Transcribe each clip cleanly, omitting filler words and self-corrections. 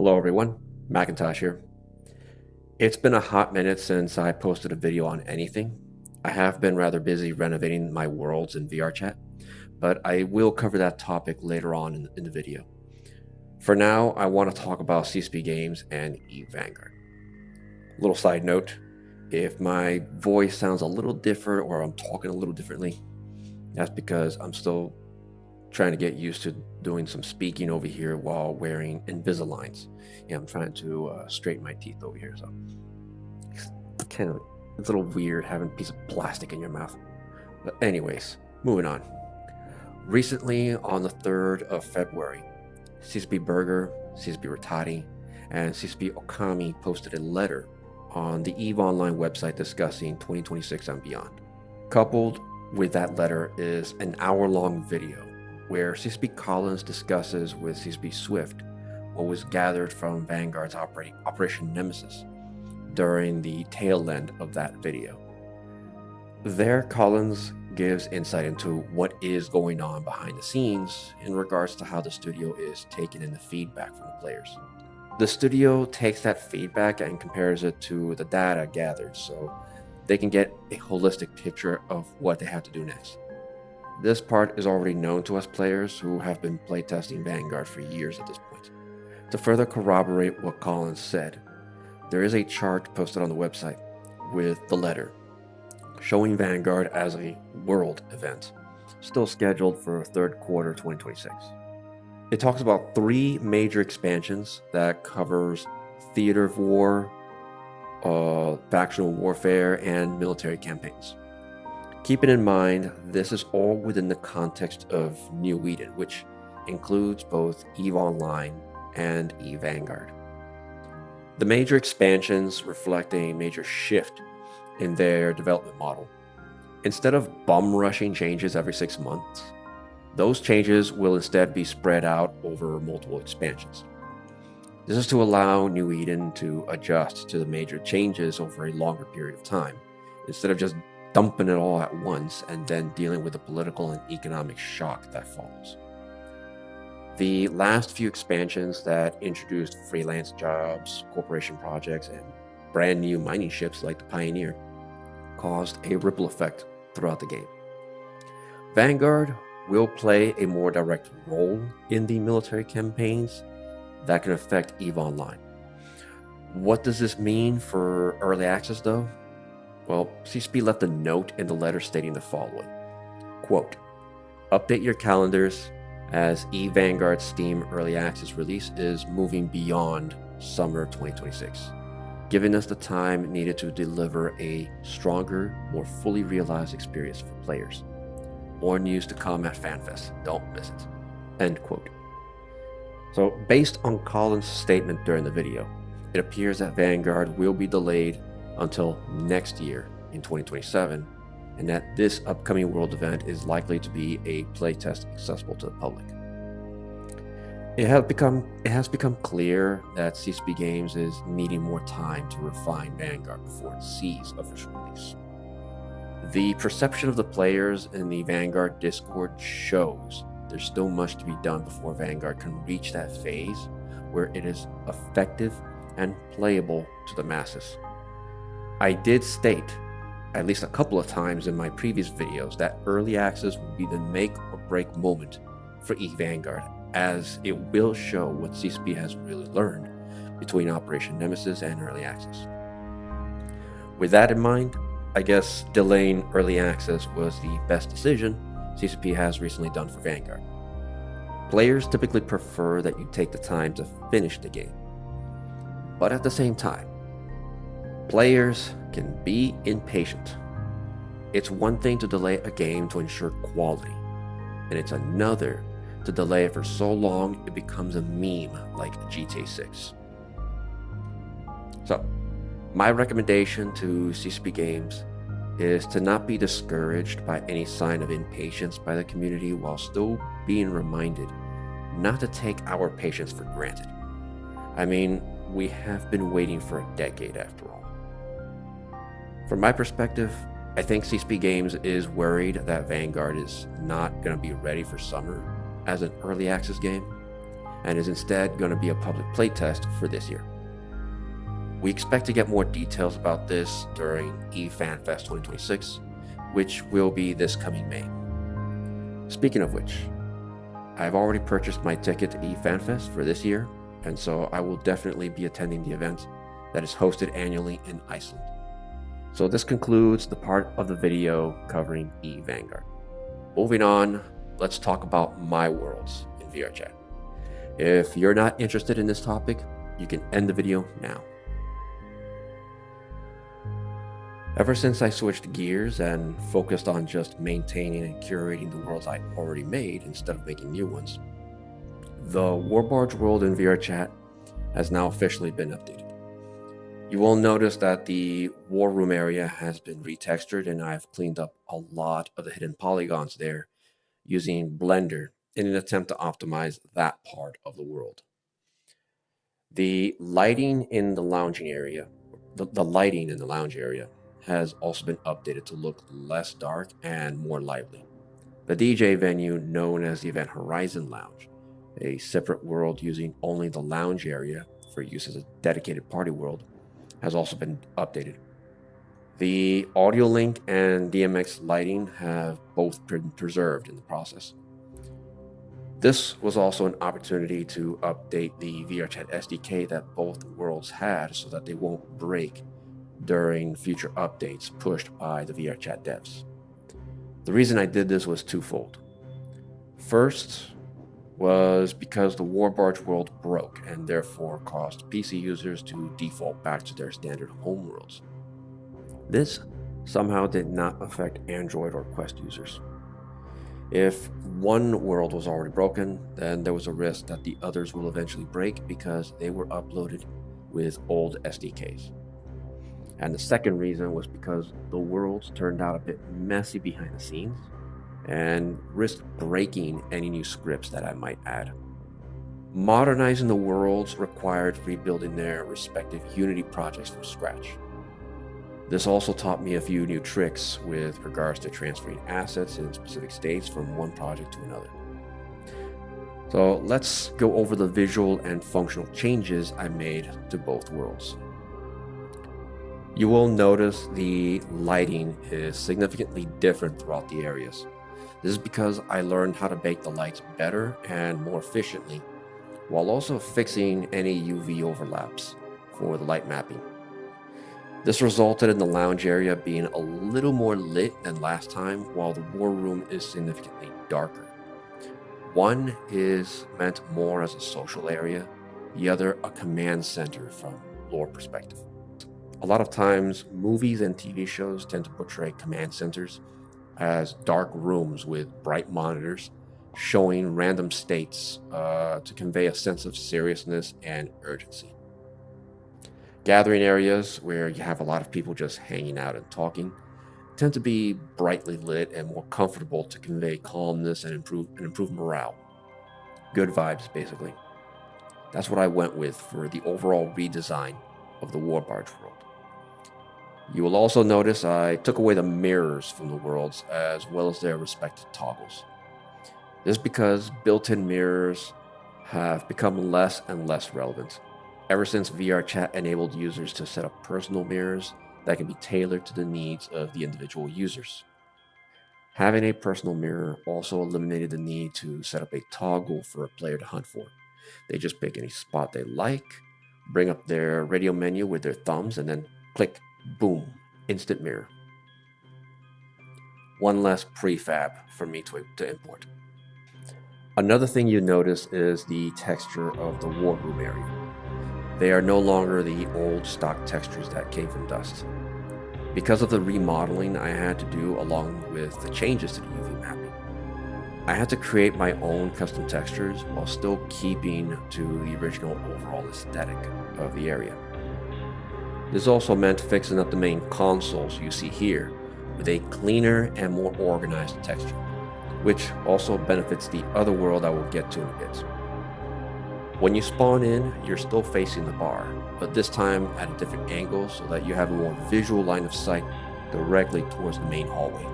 Hello everyone, Macintosh here. It's been a hot minute since I posted a video on anything. I have been rather busy renovating my worlds in VR chat, but I will cover that topic later on in the video. For now, I want to talk about CSP games and Vanguard. Little side note, if my voice sounds a little different or I'm talking a little differently, that's because I'm still trying to get used to doing some speaking over here while wearing Invisaligns. Yeah, I'm trying to straighten my teeth over here, so it's a little weird having a piece of plastic in your mouth. But anyways, moving on. Recently, on the 3rd of February, CSP Burger, CSP Ratati, and CSP Okami posted a letter on the EVE Online website discussing 2026 and beyond. Coupled with that letter is an hour-long video where CSP Collins discusses with CSP Swift what was gathered from Vanguard's Operation Nemesis during the tail end of that video. There, Collins gives insight into what is going on behind the scenes in regards to how the studio is taking in the feedback from the players. The studio takes that feedback and compares it to the data gathered so they can get a holistic picture of what they have to do next. This part is already known to us players who have been playtesting Vanguard for years at this point. To further corroborate what Collins said, there is a chart posted on the website with the letter showing Vanguard as a world event, still scheduled for 3rd quarter 2026. It talks about 3 major expansions that covers theater of war, factional warfare, and military campaigns. Keeping in mind, this is all within the context of New Eden, which includes both EVE Online and EVE Vanguard. The major expansions reflect a major shift in their development model. Instead of bum rushing changes every 6 months, those changes will instead be spread out over multiple expansions. This is to allow New Eden to adjust to the major changes over a longer period of time, instead of just dumping it all at once and then dealing with the political and economic shock that follows. The last few expansions that introduced freelance jobs, corporation projects, and brand new mining ships like the Pioneer caused a ripple effect throughout the game. Vanguard will play a more direct role in the military campaigns that can affect EVE Online. What does this mean for early access though? Well, CSP left a note in the letter stating the following, quote, "Update your calendars as EVE Vanguard Steam Early Access release is moving beyond summer 2026, giving us the time needed to deliver a stronger, more fully realized experience for players. More news to come at FanFest. Don't miss it." End quote. So based on Collins' statement during the video, it appears that Vanguard will be delayed until next year in 2027, and that this upcoming world event is likely to be a playtest accessible to the public. It has become clear that CSP Games is needing more time to refine Vanguard before it sees official release. The perception of the players in the Vanguard Discord shows there's still much to be done before Vanguard can reach that phase where it is effective and playable to the masses. I did state, at least a couple of times in my previous videos, that early access will be the make or break moment for EVE Vanguard, as it will show what CSP has really learned between Operation Nemesis and early access. With that in mind, I guess delaying early access was the best decision CSP has recently done for Vanguard. Players typically prefer that you take the time to finish the game, but at the same time, players can be impatient. It's one thing to delay a game to ensure quality, and it's another to delay it for so long it becomes a meme like GTA 6. So, my recommendation to CSP Games is to not be discouraged by any sign of impatience by the community while still being reminded not to take our patience for granted. I mean, we have been waiting for a decade after all. From my perspective, I think CSP Games is worried that Vanguard is not going to be ready for summer as an early access game, and is instead going to be a public playtest for this year. We expect to get more details about this during eFanFest 2026, which will be this coming May. Speaking of which, I've already purchased my ticket to eFanFest for this year, and so I will definitely be attending the event that is hosted annually in Iceland. So this concludes the part of the video covering Vanguard. Moving on, let's talk about my worlds in VRChat. If you're not interested in this topic, you can end the video now. Ever since I switched gears and focused on just maintaining and curating the worlds I already made instead of making new ones, the Warbarge world in VRChat has now officially been updated. You will notice that the War Room area has been retextured, and I've cleaned up a lot of the hidden polygons there using Blender in an attempt to optimize that part of the world. The lighting in the lounging area, the lighting in the lounge area has also been updated to look less dark and more lively. The DJ venue known as the Event Horizon Lounge, a separate world using only the lounge area for use as a dedicated party world, has also been updated. The audio link and DMX lighting have both been preserved in the process. This was also an opportunity to update the VRChat SDK that both worlds had so that they won't break during future updates pushed by the VRChat devs. The reason I did this was twofold. First was because the Warbarge world broke and therefore caused PC users to default back to their standard home worlds. This somehow did not affect Android or Quest users. If one world was already broken, then there was a risk that the others will eventually break because they were uploaded with old SDKs. And the second reason was because the worlds turned out a bit messy behind the scenes and risked breaking any new scripts that I might add. Modernizing the worlds required rebuilding their respective Unity projects from scratch. This also taught me a few new tricks with regards to transferring assets in specific states from one project to another. So let's go over the visual and functional changes I made to both worlds. You will notice the lighting is significantly different throughout the areas. This is because I learned how to bake the lights better and more efficiently, while also fixing any UV overlaps for the light mapping. This resulted in the lounge area being a little more lit than last time, while the war room is significantly darker. One is meant more as a social area, the other a command center from lore perspective. A lot of times, movies and TV shows tend to portray command centers as dark rooms with bright monitors showing random states to convey a sense of seriousness and urgency. Gathering areas where you have a lot of people just hanging out and talking tend to be brightly lit and more comfortable to convey calmness and improve morale. Good vibes, basically. That's what I went with for the overall redesign of the Warbarge world. You will also notice I took away the mirrors from the worlds as well as their respective toggles. This is because built-in mirrors have become less and less relevant ever since VRChat enabled users to set up personal mirrors that can be tailored to the needs of the individual users. Having a personal mirror also eliminated the need to set up a toggle for a player to hunt for. They just pick any spot they like, bring up their radio menu with their thumbs, and then click, boom, instant mirror. One less prefab for me to import. Another thing you notice is the texture of the war room area. They are no longer the old stock textures that came from Dust. Because of the remodeling I had to do along with the changes to the UV mapping, I had to create my own custom textures while still keeping to the original overall aesthetic of the area. This also meant fixing up the main consoles you see here with a cleaner and more organized texture, which also benefits the other world I will get to in a bit. When you spawn in, you're still facing the bar, but this time at a different angle so that you have a more visual line of sight directly towards the main hallway.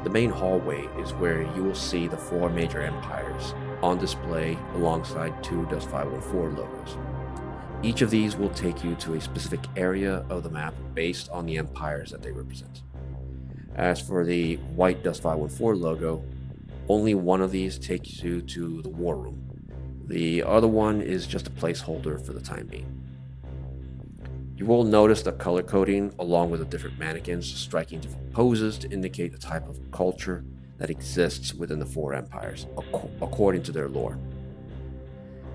The main hallway is where you will see the four major empires on display alongside two Dust 514 logos. Each of these will take you to a specific area of the map based on the empires that they represent. As for the white Dust 514 logo, only one of these takes you to the war room. The other one is just a placeholder for the time being. You will notice the color coding along with the different mannequins striking different poses to indicate the type of culture that exists within the four empires, according to their lore.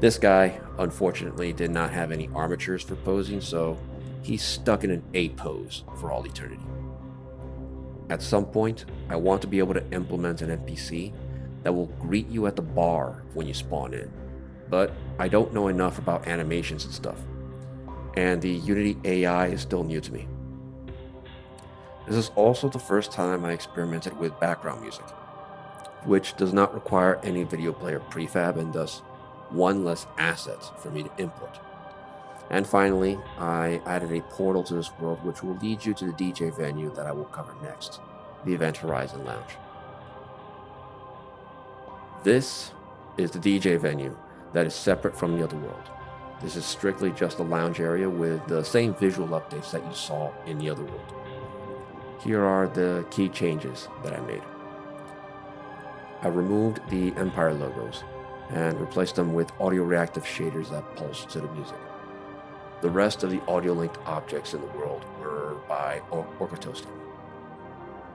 This guy, unfortunately, did not have any armatures for posing, so he's stuck in an A pose for all eternity. At some point, I want to be able to implement an NPC that will greet you at the bar when you spawn in, but I don't know enough about animations and stuff, and the Unity AI is still new to me. This is also the first time I experimented with background music, which does not require any video player prefab and thus one less asset for me to import. And finally, I added a portal to this world which will lead you to the DJ venue that I will cover next, the Event Horizon Lounge. This is the DJ venue that is separate from the other world. This is strictly just a lounge area with the same visual updates that you saw in the other world. Here are the key changes that I made. I removed the Empire logos and replaced them with audio reactive shaders that pulse to the music. The rest of the audio linked objects in the world were by Orchitoaster.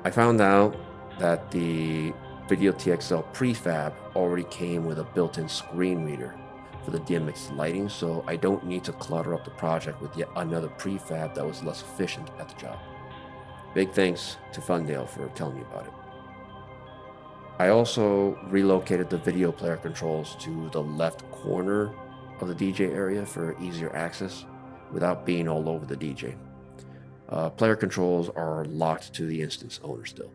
I found out that the Video TXL prefab already came with a built-in screen reader for the DMX lighting, so I don't need to clutter up the project with yet another prefab that was less efficient at the job. Big thanks to Fundale for telling me about it. I also relocated the video player controls to the left corner of the DJ area for easier access without being all over the DJ. Player controls are locked to the instance owner still.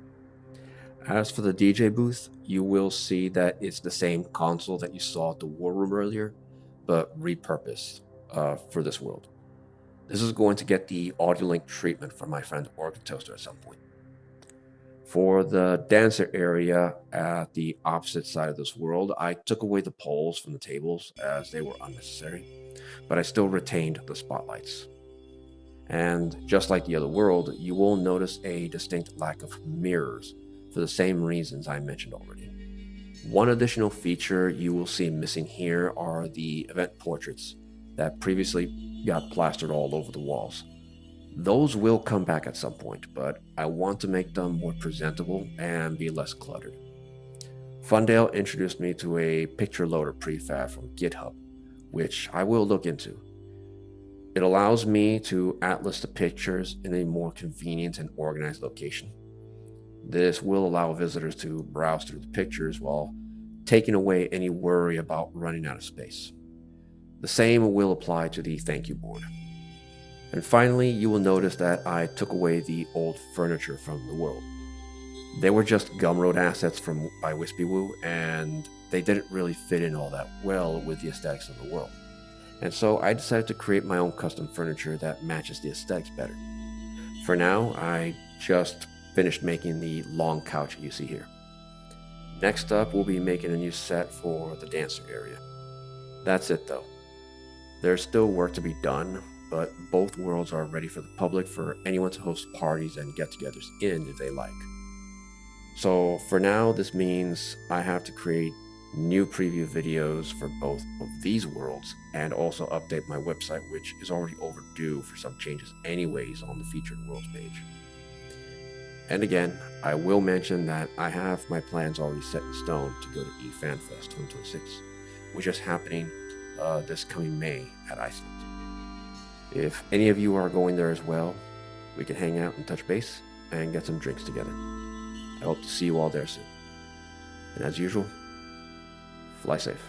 As for the DJ booth, you will see that it's the same console that you saw at the War Room earlier, but repurposed for this world. This is going to get the audio link treatment from my friend Orchitoaster at some point. For the dancer area at the opposite side of this world, I took away the poles from the tables as they were unnecessary, but I still retained the spotlights. And just like the other world, you will notice a distinct lack of mirrors for the same reasons I mentioned already. One additional feature you will see missing here are the event portraits that previously got plastered all over the walls. Those will come back at some point, but I want to make them more presentable and be less cluttered. Fundale introduced me to a picture loader prefab from GitHub, which I will look into. It allows me to atlas the pictures in a more convenient and organized location. This will allow visitors to browse through the pictures while taking away any worry about running out of space. The same will apply to the thank you board. And finally, you will notice that I took away the old furniture from the world. They were just Gumroad assets by Wispy Woo, and they didn't really fit in all that well with the aesthetics of the world. And so I decided to create my own custom furniture that matches the aesthetics better. For now, I just finished making the long couch you see here. Next up, we'll be making a new set for the dancer area. That's it though. There's still work to be done, but both worlds are ready for the public for anyone to host parties and get-togethers in if they like. So for now, this means I have to create new preview videos for both of these worlds and also update my website, which is already overdue for some changes anyways on the featured worlds page. And again, I will mention that I have my plans already set in stone to go to eFanFest 2026, which is happening this coming May at Iceland. If any of you are going there as well, we can hang out and touch base and get some drinks together. I hope to see you all there soon. And as usual, fly safe.